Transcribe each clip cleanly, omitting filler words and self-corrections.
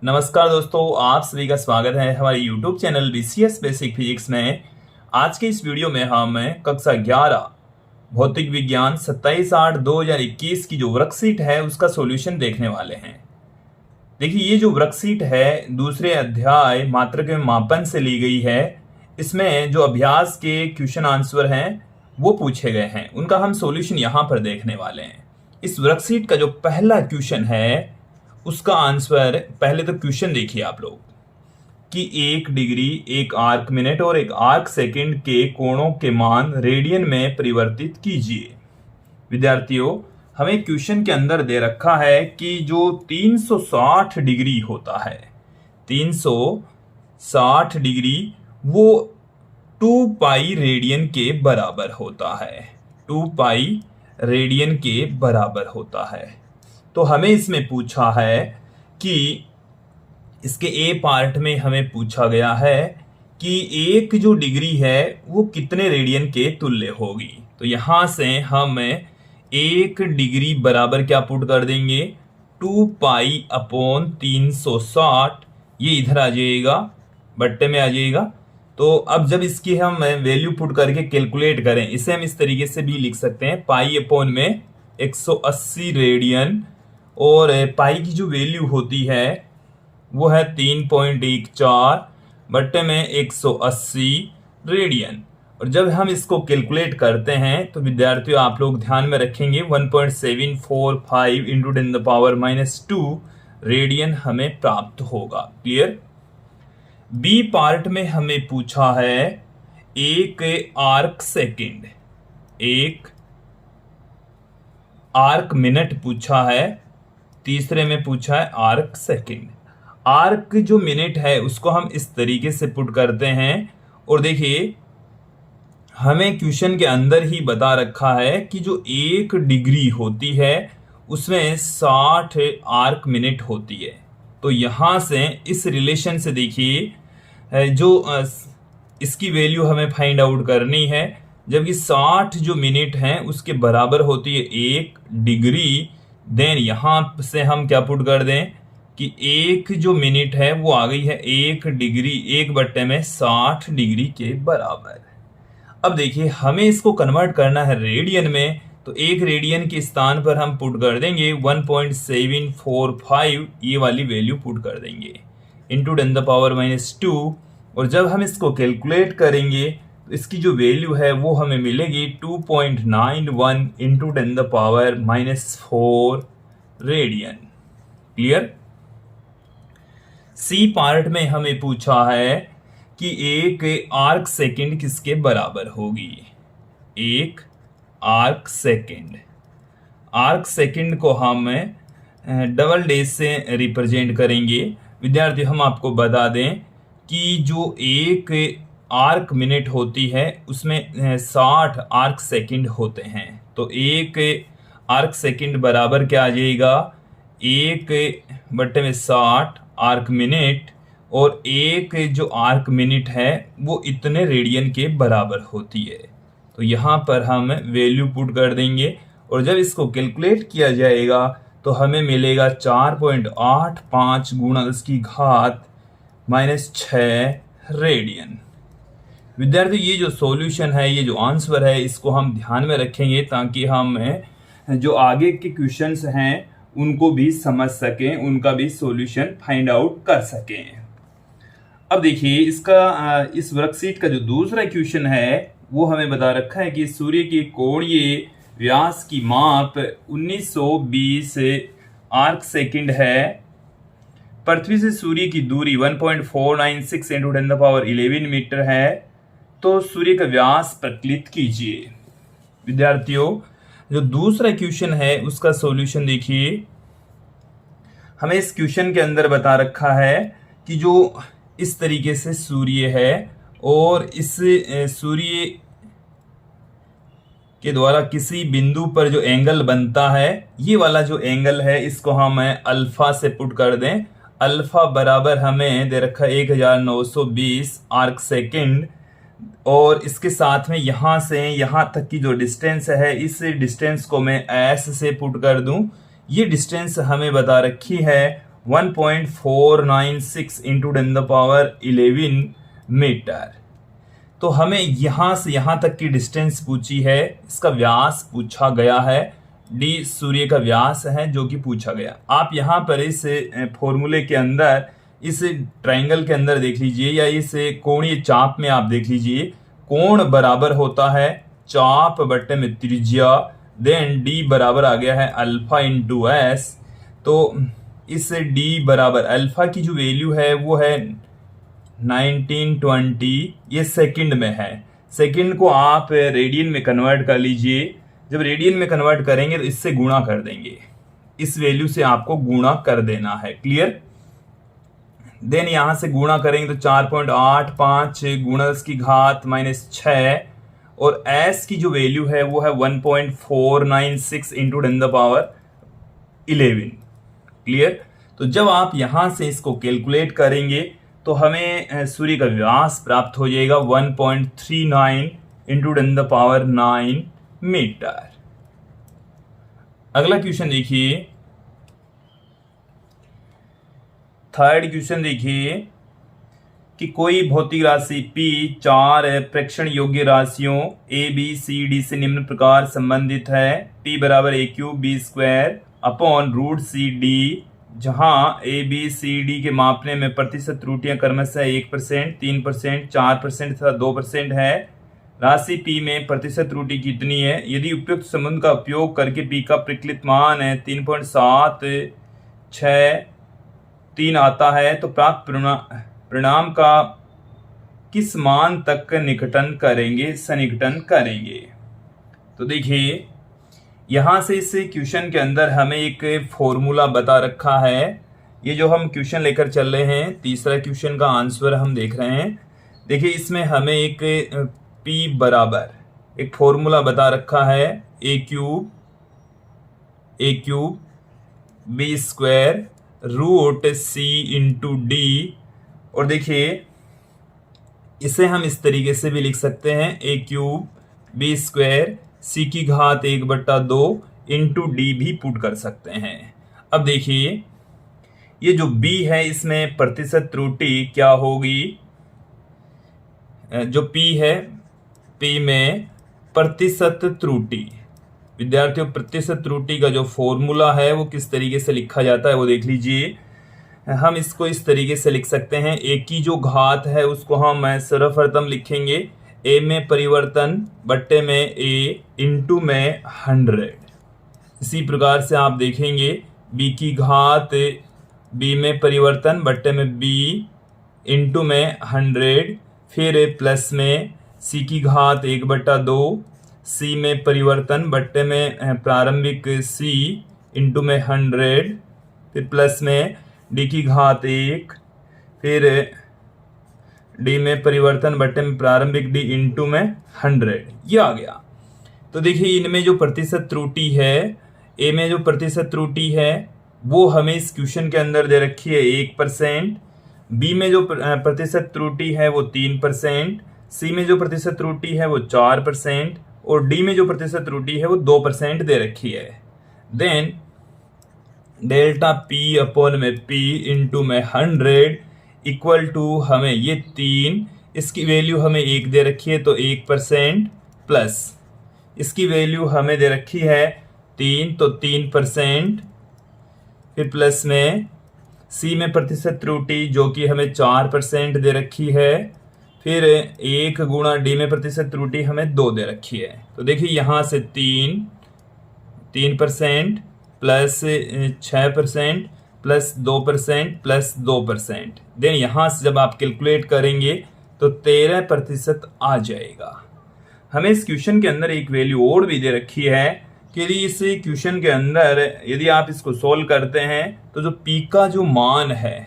नमस्कार दोस्तों, आप सभी का स्वागत है हमारे YouTube channel BCS basic physics में। आज के इस वीडियो में हम कक्षा 11 भौतिक विज्ञान 27/8/2021 की जो वर्कशीट है उसका सॉल्यूशन देखने वाले हैं। देखिए, ये जो वर्कशीट है दूसरे अध्याय मात्रक एवं मापन से ली गई है। इसमें जो अभ्यास के क्वेश्चन आंसर हैं वो पूछे गए हैं, उनका हम सॉल्यूशन यहाँ पर देखने वाले हैं। इस वर्कशीट का जो पहला क्वेश्चन है उसका आंसर, पहले तो क्वेश्चन देखिए आप लोग कि 1 डिग्री, 1 आर्क मिनट और 1 आर्क सेकंड के कोणों के मान रेडियन में परिवर्तित कीजिए। विद्यार्थियों, हमें क्वेश्चन के अंदर दे रखा है कि जो 360 डिग्री होता है, 360 डिग्री वो 2 पाई रेडियन के बराबर होता है। 2 पाई रेडियन के बराबर होता है। तो हमें इसमें पूछा है कि इसके ए पार्ट में हमें पूछा गया है कि एक जो डिग्री है वो कितने रेडियन के तुल्य होगी। तो यहां से हम 1 डिग्री बराबर क्या पुट कर देंगे, 2 पाई अपॉन 360। ये इधर आ जाएगा, बट्टे में आ जाएगा। तो अब जब इसकी हम वैल्यू पुट करके कैलकुलेट करें, इसे हम इस तरीके से भी लिख सकते हैं, पाई अपॉन में 180 रेडियन, और पाई की जो वैल्यू होती है वो है 3.14 बट्टे में 180 रेडियन। और जब हम इसको कैलकुलेट करते हैं तो विद्यार्थियों आप लोग ध्यान में रखेंगे 1.745 इंटू 10⁻⁻2 रेडियन हमें प्राप्त होगा। क्लियर। बी पार्ट में हमें पूछा है 1 आर्क सेकेंड, 1 आर्क मिनट पूछा है, तीसरे में पूछा है आर्क सेकेंड। आर्क जो मिनट है उसको हम इस तरीके से पुट करते हैं, और देखिए हमें क्वेश्चन के अंदर ही बता रखा है कि जो 1 डिग्री होती है उसमें 60 आर्क मिनट होती है। तो यहां से इस रिलेशन से देखिए जो इसकी वैल्यू हमें फाइंड आउट करनी है, जबकि 60 जो मिनट हैं उसके बराबर होती है 1 डिग्री। देन यहां से हम क्या पुट कर दें कि 1 जो मिनट है वो आ गई है 1 डिग्री, 1 बट्टे में 60 डिग्री के बराबर। अब देखिए हमें इसको कन्वर्ट करना है रेडियन में, तो 1 रेडियन के स्थान पर हम पुट कर देंगे 1.745, ये वाली वैल्यू पुट कर देंगे इंटू 10⁻⁻2। और जब हम इसको कैलकुलेट करेंगे तो इसकी जो वैल्यू है वो हमें मिलेगी 2.91 into 10⁻⁻4 radian. Clear. C part में हमें पूछा है कि 1 आर्क सेकेंड किसके बराबर होगी। 1 आर्क सेकेंड, आर्क सेकेंड को हम डबल डैश से रिप्रेजेंट करेंगे। विद्यार्थी हम आपको बता दें कि जो 1 आर्क मिनट होती है उसमें 60 आर्क सेकेंड होते हैं। तो 1 आर्क सेकेंड बराबर क्या आ जाएगा, 1 बट्टे में 60 आर्क मिनट, और 1 जो आर्क मिनट है वो इतने रेडियन के बराबर होती है। तो यहाँ पर हम वैल्यू पुट कर देंगे, और जब इसको कैलकुलेट किया जाएगा तो हमें मिलेगा 4.85 गुणा 10⁻⁻6 रेडियन। विद्यार्थी ये जो सॉल्यूशन है, ये जो आंसर है, इसको हम ध्यान में रखेंगे ताकि हम जो आगे के क्वेश्चंस हैं उनको भी समझ सकें, उनका भी सॉल्यूशन फाइंड आउट कर सकें। अब देखिए इसका इस वर्कशीट का जो दूसरा क्वेश्चन है वो हमें बता रखा है कि सूर्य की कोणीय व्यास की माप 1920 आर्क सेकंड है। पृथ्वी से सूर्य की दूरी 1.496 इंटू 10⁻11 मीटर है। तो सूर्य का व्यास प्रकलित कीजिए। विद्यार्थियों जो दूसरा क्वेश्चन है उसका सॉल्यूशन देखिए। हमें इस क्वेश्चन के अंदर बता रखा है कि जो इस तरीके से सूर्य है और इस सूर्य के द्वारा किसी बिंदु पर जो एंगल बनता है, ये वाला जो एंगल है इसको हम अल्फा से पुट कर दें। अल्फा बराबर हमें दे रखा है 1920 आर्क सेकेंड, और इसके साथ में यहां से यहां तक की जो डिस्टेंस है इस डिस्टेंस को मैं एस से पुट कर दूं। ये डिस्टेंस हमें बता रखी है 1.496 इंटू 10⁻11 मीटर। तो हमें यहां से यहां तक की डिस्टेंस पूछी है, इसका व्यास पूछा गया है, डी सूर्य का व्यास है जो कि पूछा गया। आप यहां पर इस फॉर्मूले के अंदर, इस ट्रायंगल के अंदर देख लीजिए, या इस कोणीय चाप में आप देख लीजिए, कोण बराबर होता है चाप बट्टे में त्रिज्या, देन डी बराबर आ गया है अल्फा इंटू एस। तो इस डी बराबर अल्फा की जो वैल्यू है वो है 1920, ये सेकंड में है। सेकंड को आप रेडियन में कन्वर्ट कर लीजिए। जब रेडियन में कन्वर्ट करेंगे तो इससे गुणा कर देंगे, इस वैल्यू से आपको गुणा कर देना है। क्लियर? देन यहां से गुणा करेंगे तो 4.85 गुणा 10⁻⁻6, और s की जो वैल्यू है वो है 1.496 इंटू 10⁻11। क्लियर? तो जब आप यहां से इसको कैलकुलेट करेंगे तो हमें सूर्य का व्यास प्राप्त हो जाएगा 1.39 इंटू 10⁻9 मीटर। अगला क्वेश्चन देखिए, थर्ड क्वेश्चन देखिए कि कोई भौतिक राशि P 4 प्रेक्षण योग्य राशियों A B C D से निम्न प्रकार संबंधित है। P बराबर a³ b² √CD, जहां A B C D के मापने में प्रतिशत त्रुटियां क्रमशः 1%, 3%, 4% तथा 2% है। राशि P में प्रतिशत त्रुटि कितनी है? यदि उपयुक्त संबंध का उपयोग करके P का प्रकलित मान 3.763 आता है तो प्राप्त परिणाम का किस मान तक निकटन करेंगे, सन्निकटन करेंगे? तो देखिए यहां से इस क्वेश्चन के अंदर हमें एक फॉर्मूला बता रखा है। ये जो हम क्वेश्चन लेकर चल रहे हैं, तीसरा क्वेश्चन का आंसर हम देख रहे हैं। देखिए इसमें हमें एक P बराबर एक फॉर्मूला बता रखा है, a³ b² √C into D. और देखिए इसे हम इस तरीके से भी लिख सकते हैं, a³ b² C⁻² into D भी पुट कर सकते हैं। अब देखिए ये जो B है इसमें प्रतिशत त्रुटि क्या होगी? जो P है, P में प्रतिशत त्रुटि, विद्यार्थियों प्रतिशत त्रुटि का जो फॉर्मूला है वो किस तरीके से लिखा जाता है वो देख लीजिए। हम इसको इस तरीके से लिख सकते हैं, A की जो घात है उसको हम सर्वप्रथम लिखेंगे A में परिवर्तन बट्टे में A इंटू में 100। इसी प्रकार से आप देखेंगे B की घात B में परिवर्तन बट्टे में B इंटू में 100, फिर प्लस में C⁻² C में परिवर्तन बट्टे में प्रारंभिक C इंटू में 100, फिर प्लस में D⁻1, फिर D में परिवर्तन बट्टे में प्रारंभिक D इंटू में 100, ये आ गया। तो देखिए इनमें जो प्रतिशत त्रुटि है, A में जो प्रतिशत त्रुटि है वो हमें इस क्वेश्चन के अंदर दे रखी है 1%, B में जो प्रतिशत त्रुटि है वो 3%, C में जो प्रतिशत त्रुटि है वो 4%, और D में जो प्रतिशत त्रुटि है वो 2% दे रखी है। देन डेल्टा P/P इंटू में 100 इक्वल टू हमें ये 3, इसकी वैल्यू हमें 1 दे रखी है तो 1%, प्लस इसकी वैल्यू हमें दे रखी है 3 तो 3%, फिर प्लस में C में प्रतिशत त्रुटि जो कि हमें 4% दे रखी है, फिर 1 गुणा D में प्रतिशत त्रुटि हमें 2 दे रखी है। तो देखिए यहाँ से 3% प्लस 6% प्लस 2% प्लस 2%, देन यहाँ से जब आप कैलकुलेट करेंगे तो 13% आ जाएगा। हमें इस क्वेश्चन के अंदर एक वैल्यू और भी दे रखी है कि यदि इस क्वेश्चन के अंदर यदि आप इसको सोल्व करते हैं तो जो P का जो मान है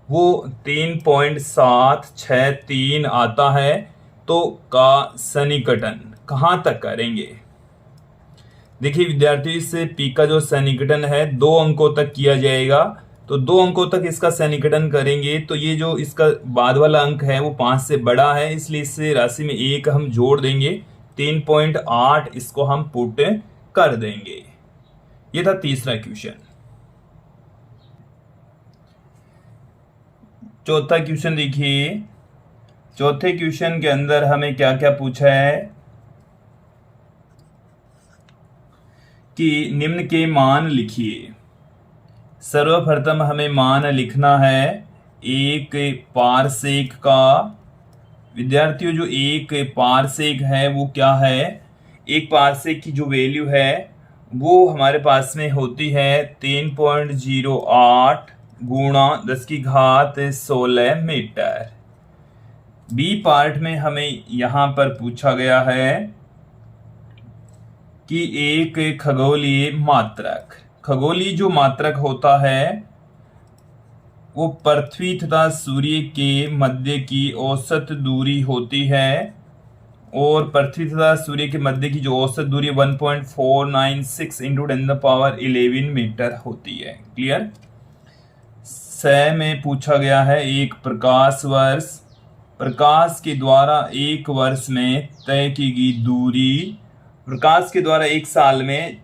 वो 3.763 आता है, तो का सन्निकटन कहाँ तक करेंगे? देखिए विद्यार्थियों इस P का जो सन्निकटन है 2 अंकों तक किया जाएगा, तो 2 अंकों तक इसका सन्निकटन करेंगे तो ये जो इसका बाद वाला अंक है वो 5 से बड़ा है, इसलिए इस राशि में 1 हम जोड़ देंगे, 3.8 इसको हम पुट कर देंगे। ये था तीसरा क्वेश्चन। चौथा क्वेश्चन देखिए। चौथे क्वेश्चन के अंदर हमें क्या क्या पूछा है कि निम्न के मान लिखिए। सर्वप्रथम हमें मान लिखना है एक पारसेक का। विद्यार्थियों, जो एक पारसेक है वो क्या है? एक पारसेक की जो वैल्यू है वो हमारे पास में होती है 3.08 गुणा 10 की घात 16 मीटर। बी पार्ट में हमें यहां पर पूछा गया है कि एक खगोलीय मात्रक, खगोलीय जो मात्रक होता है वो पृथ्वी तथा सूर्य के मध्य की औसत दूरी होती है, और पृथ्वी तथा सूर्य के मध्य की जो औसत दूरी 1.496 इंटू 10⁻11 मीटर होती है। क्लियर। स में पूछा गया है एक प्रकाश वर्ष, प्रकाश के द्वारा एक वर्ष में तय की गई दूरी, प्रकाश के द्वारा एक साल में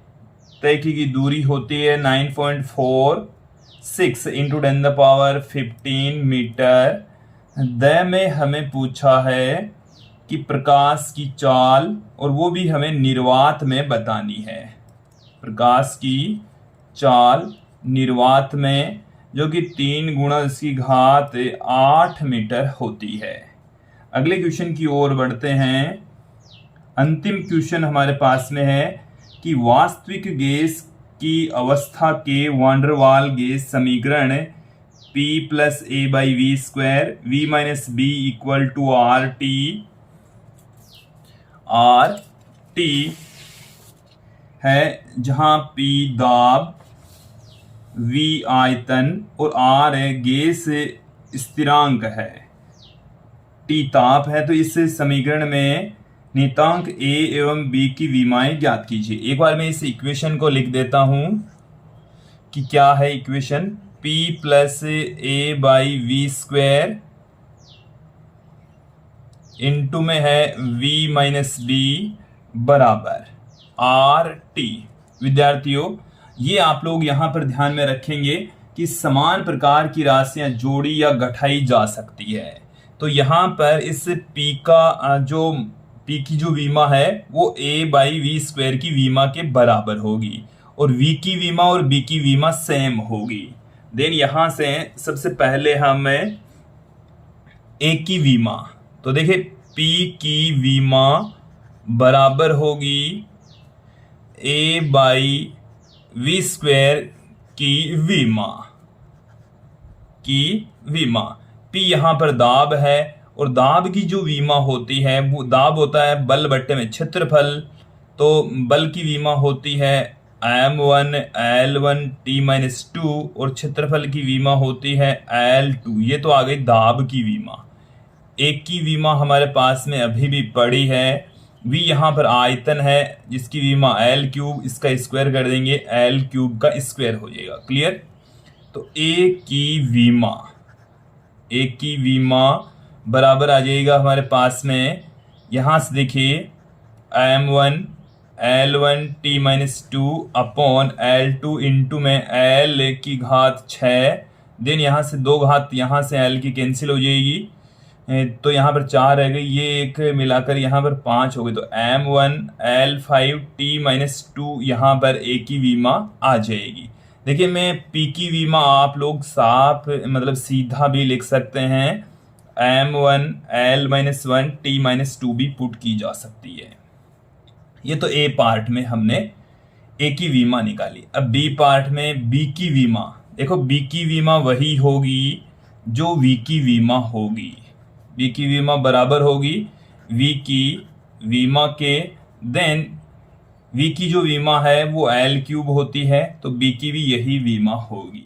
तय की गई दूरी होती है 9.46 इंटू 10⁻15 मीटर। द में हमें पूछा है कि प्रकाश की चाल, और वो भी हमें निर्वात में बतानी है। प्रकाश की चाल निर्वात में, जो कि 3 गुणा 10 की घात 8 मीटर होती है। अगले क्वेश्चन की ओर बढ़ते हैं। अंतिम क्वेश्चन हमारे पास में है कि वास्तविक गैस की अवस्था के वान डेर वाल गैस समीकरण P + a/v², v - b = RT है, जहां P दाब, V आयतन और R गैस स्थिरांक है, T ताप है। तो इस समीकरण में नियतांक A एवं B की विमाएं ज्ञात कीजिए। एक बार मैं इस इक्वेशन को लिख देता हूं कि क्या है इक्वेशन। P + a/v² इंटू में है V - b बराबर RT। विद्यार्थियों, ये आप लोग यहाँ पर ध्यान में रखेंगे कि समान प्रकार की राशियां जोड़ी या घटाई जा सकती है। तो यहाँ पर इस P का जो P की जो विमा है वो a/v² की विमा के बराबर होगी, और V की विमा और B की विमा सेम होगी। देन यहां से सबसे पहले हम A की विमा, तो देखिए P की विमा बराबर होगी a/v² की विमा। P यहां पर दाब है, और दाब की जो विमा होती है वो दाब होता है बल बट्टे में क्षेत्रफल। तो बल की विमा होती है m1 L1 T-2, और क्षेत्रफल की विमा होती है L2। ये तो आ गई दाब की विमा। एक की विमा हमारे पास में अभी भी पड़ी है, V यहाँ पर आयतन है जिसकी विमा L3, इसका स्क्वायर कर देंगे L3 का स्क्वायर हो जाएगा। क्लियर। तो एक की विमा बराबर आ जाएगा हमारे पास में, यहाँ से देखिए m1 L1 T-2 upon L2 into में L की घात 6। देन यहाँ से 2 घात यहाँ से L की कैंसिल हो जाएगी, तो यहाँ पर 4 रह गई, ये एक मिलाकर यहाँ पर 5 हो गई। तो m1 L5 T-2 यहाँ पर A की विमा आ जाएगी। देखिए, मैं P की विमा आप लोग साफ मतलब सीधा भी लिख सकते हैं, m1 L-1 T-2 भी पुट की जा सकती है। ये तो A पार्ट में हमने A की विमा निकाली। अब B पार्ट में B की विमा, देखो B की विमा वही होगी जो V की विमा होगी। B की विमा बराबर होगी V की विमा के। देन V की जो विमा है वो L3 होती है, तो B की भी यही विमा होगी।